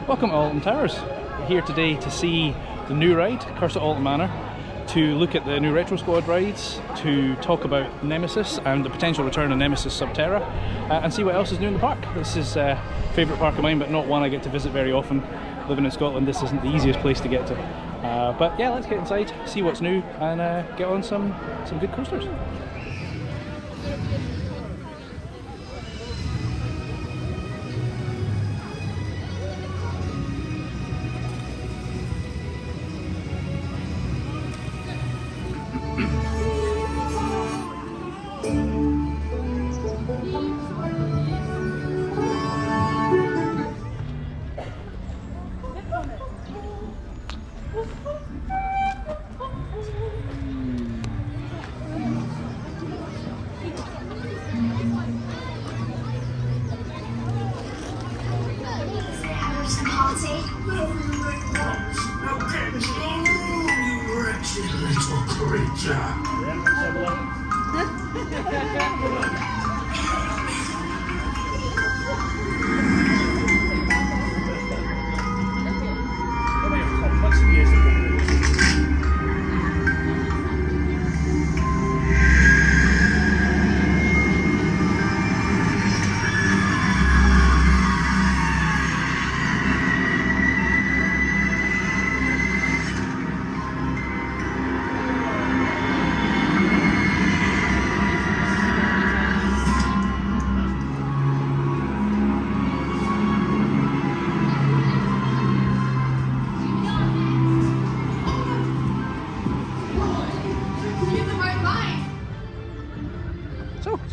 Welcome to Alton Towers. We're here today to see the new ride, Curse at Alton Manor, to look at the new Retro Squad rides, to talk about Nemesis and the potential return of Nemesis Sub-Terra, and see what else is new in the park. This is a favourite park of mine, but not one I get to visit very often. Living in Scotland, this isn't the easiest place to get to. But yeah, let's get inside, see what's new, and get on some good coasters.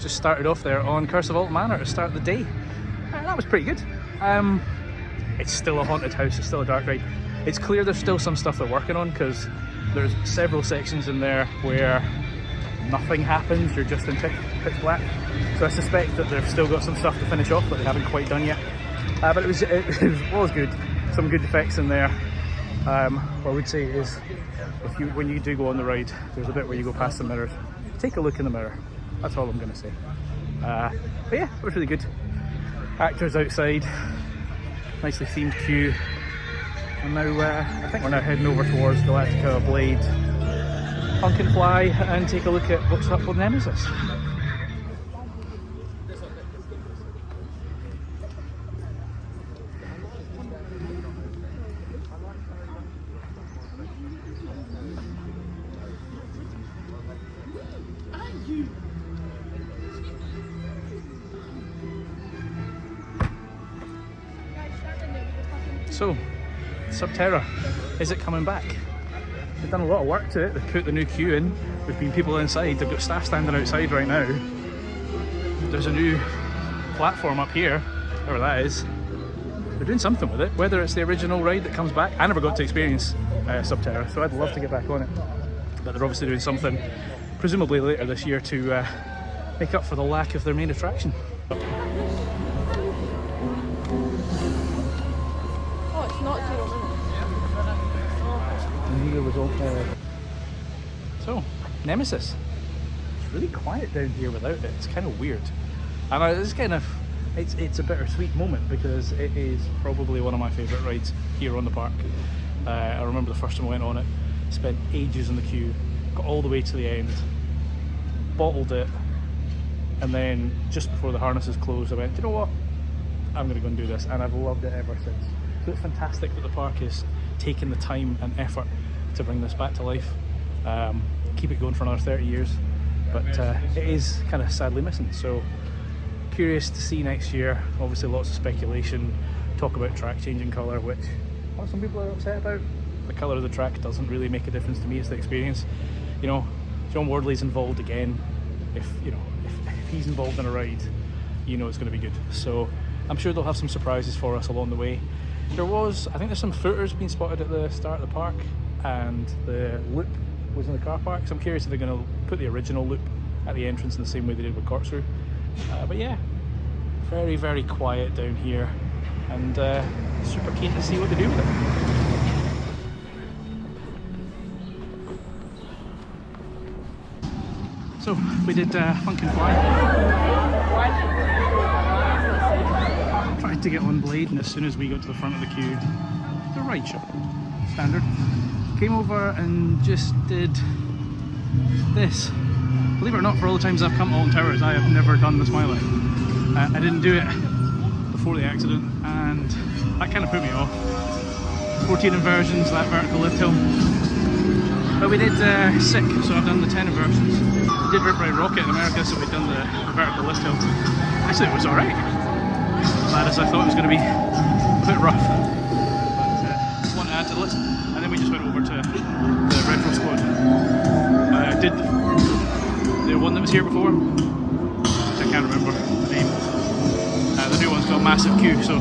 Just started off there on Curse of Alton Manor to start the day. That was pretty good. It's still a haunted house, it's still a dark ride. It's clear there's still some stuff they're working on because there's several sections in there where nothing happens, you're just in pitch black. So I suspect that they've still got some stuff to finish off that they haven't quite done yet. But it was good. Some good effects in there. What I would say is, when you do go on the ride, there's a bit where you go past the mirrors. Take a look in the mirror. That's all I'm going to say. But yeah, it was really good. Actors outside, nicely themed queue. And now I think we're now heading over towards Galactica Blade, Punk and Fly, and take a look at what's up with Nemesis. So, Sub-Terra, is it coming back? They've done a lot of work to it. They've put the new queue in. There's been people inside. They've got staff standing outside right now. There's a new platform up here, wherever that is. They're doing something with it. Whether it's the original ride that comes back. I never got to experience Sub-Terra, so I'd love to get back on it. But they're obviously doing something, presumably later this year, to make up for the lack of their main attraction. So, Nemesis. It's really quiet down here without it. It's kind of weird. And it's a bittersweet moment because it is probably one of my favourite rides here on the park. I remember the first time I went on it, spent ages in the queue, got all the way to the end, bottled it, and then just before the harnesses closed I went, you know what, I'm going to go and do this, and I've loved it ever since. So it's fantastic that the park is taking the time and effort to bring this back to life. Keep it going for another 30 years, but it is kind of sadly missing. So curious to see next year. Obviously lots of speculation, talk about track changing colour, which some people are upset about. The colour of the track doesn't really make a difference to me, it's the experience. You know, John Wardley's involved again. If he's involved in a ride, you know it's going to be good. So I'm sure they'll have some surprises for us along the way. I think there's some footers being spotted at the start of the park, and the loop was in the car park, so I'm curious if they're going to put the original loop at the entrance in the same way they did with Corkscrew. But yeah, very, very quiet down here, and super keen to see what they do with it. So we did Funk and Fly. Tried to get on Blade, and as soon as we got to the front of the queue, the ride shop, standard. Came over and just did this. Believe it or not, for all the times I've come to Alton Towers, I have never done the Smiler. I didn't do it before the accident, and that kind of put me off. 14 inversions, that vertical lift hill. But we did Sick, so I've done the 10 inversions. We did Rip Ride Rocket in America, so we've done the vertical lift hill. Actually, it was alright. As bad as I thought it was going to be, a bit rough. But just wanted to add to the list. And then we just went over to the Retro Squad. Did the one that was here before, which I can't remember the name. The new one's got a massive queue, so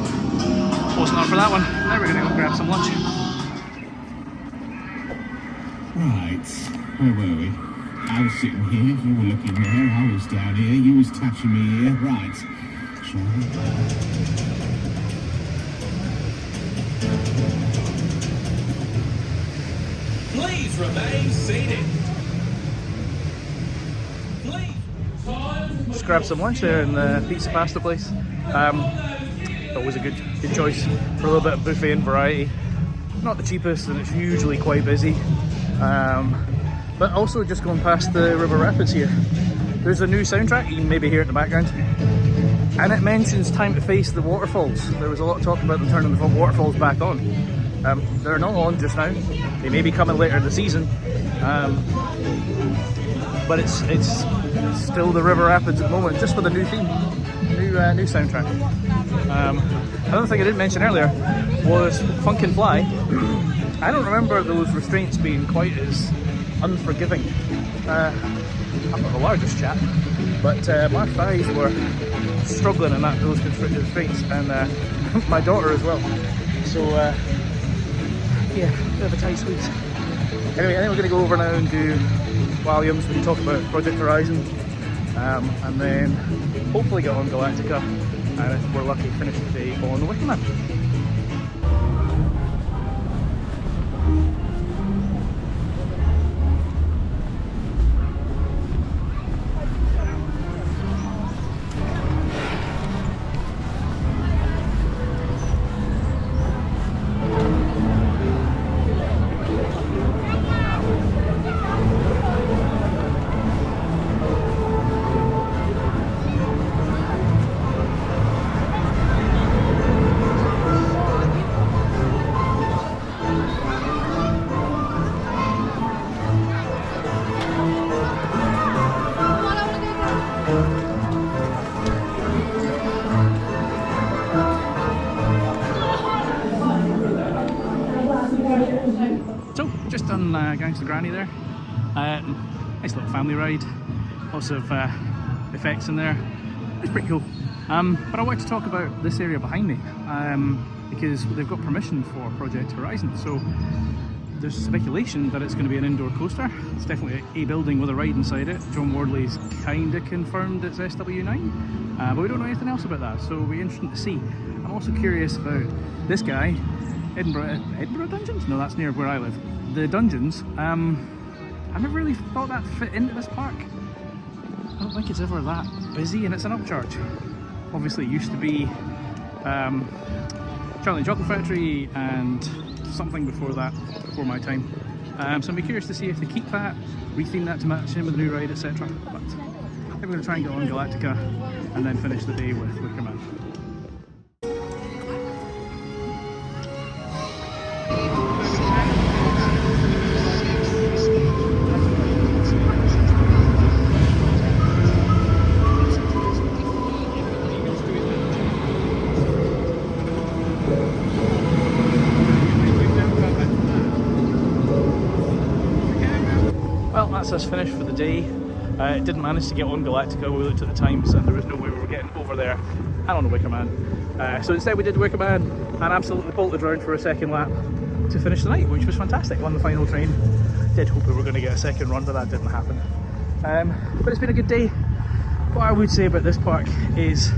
wasn't up for that one. Now we're going to go grab some lunch. Right, where were we? I was sitting here, you were looking there, I was down here, you was touching me here. Right, shall we? Please remain seated. Just grabbed some lunch there in the pizza pasta place. Always a good choice for a little bit of buffet and variety. Not the cheapest, and it's usually quite busy. But also just going past the river rapids here. There's a new soundtrack, you can maybe hear it in the background. And it mentions time to face the waterfalls. There was a lot of talk about them turning the waterfalls back on. They're not on just now. They may be coming later in the season. But it's still the river rapids at the moment, just for the new theme, new soundtrack. Another thing I didn't mention earlier was Funk and Fly. I don't remember those restraints being quite as unforgiving. I'm not the largest chap, but my thighs were struggling in those restraints, and my daughter as well. So yeah, bit of a tight squeeze. Anyway, I think we're going to go over now and do Williams. We can talk about Project Horizon, and then hopefully get on Galactica, and if we're lucky, finish the day on the Wicker Man. So, just done Gangster Granny there. Nice little family ride. Lots of effects in there. It's pretty cool. But I wanted to talk about this area behind me because they've got permission for Project Horizon. So there's speculation that it's going to be an indoor coaster. It's definitely a building with a ride inside it. John Wardley's kind of confirmed it's SW9, but we don't know anything else about that. So it'll be interesting to see. I'm also curious about this guy. Edinburgh Dungeons? No, that's near where I live. The dungeons, I never really thought that fit into this park. I don't think it's ever that busy, and it's an upcharge. Obviously it used to be Charlie and Chocolate Factory and something before that, before my time. So I'd be curious to see if they keep that, retheme that to match in with the new ride, etc. But I think we're going to try and get on Galactica and then finish the day with Wicker Man. That's us finished for the day. Didn't manage to get on Galactica. We looked at the times and there was no way we were getting over there and on the Wicker Man. So instead we did Wicker Man and absolutely bolted around for a second lap to finish the night, which was fantastic. Won the final train. Did hope we were going to get a second run, but that didn't happen. But it's been a good day. What I would say about this park is,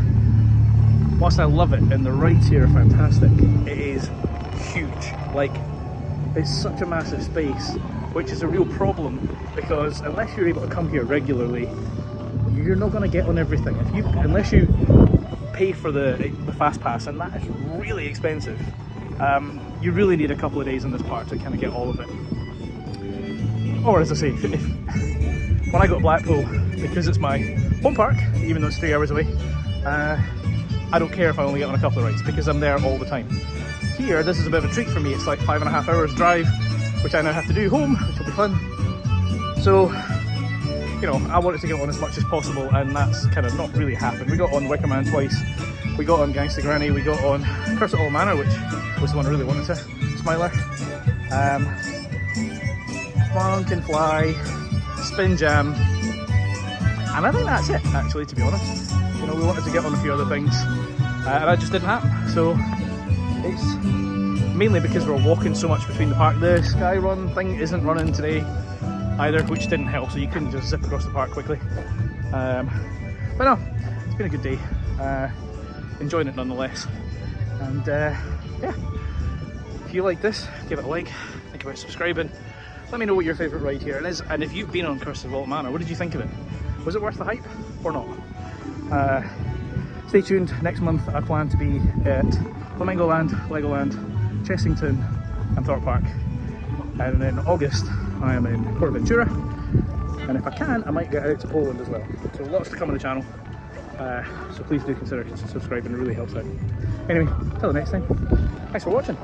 whilst I love it and the rides here are fantastic, it is huge. Like, it's such a massive space, which is a real problem because unless you're able to come here regularly, you're not going to get on everything. Unless you pay for the fast pass, and that is really expensive. You really need a couple of days in this park to kind of get all of it. Or as I say, when I go to Blackpool, because it's my home park, even though it's 3 hours away, I don't care if I only get on a couple of rides because I'm there all the time. Here, this is a bit of a treat for me. It's like 5.5 hours drive, which I now have to do home, which will be fun. So, you know, I wanted to get on as much as possible, and that's kind of not really happened. We got on Wicker Man twice, we got on Gangsta Granny, we got on Curse at Alton Manor, which was the one I really wanted to. Smiler. Funk and Fly, Spin Jam, and I think that's it, actually, to be honest. You know, we wanted to get on a few other things, and that just didn't happen. So it's mainly because we're walking so much between the park. The Sky Run thing isn't running today either, which didn't help, so you couldn't just zip across the park quickly. But no, it's been a good day. Enjoying it nonetheless. And yeah, if you like this, give it a like, think about subscribing. Let me know what your favourite ride here is, and if you've been on Curse of Alton Manor, what did you think of it? Was it worth the hype or not? Stay tuned. Next month I plan to be at Flamingo Land, Legoland, Chessington and Thorpe Park, and in August I am in Port Ventura, and if I can I might get out to Poland as well. So lots to come on the channel, so please do consider subscribing, it really helps out. Anyway, till the next time, thanks for watching.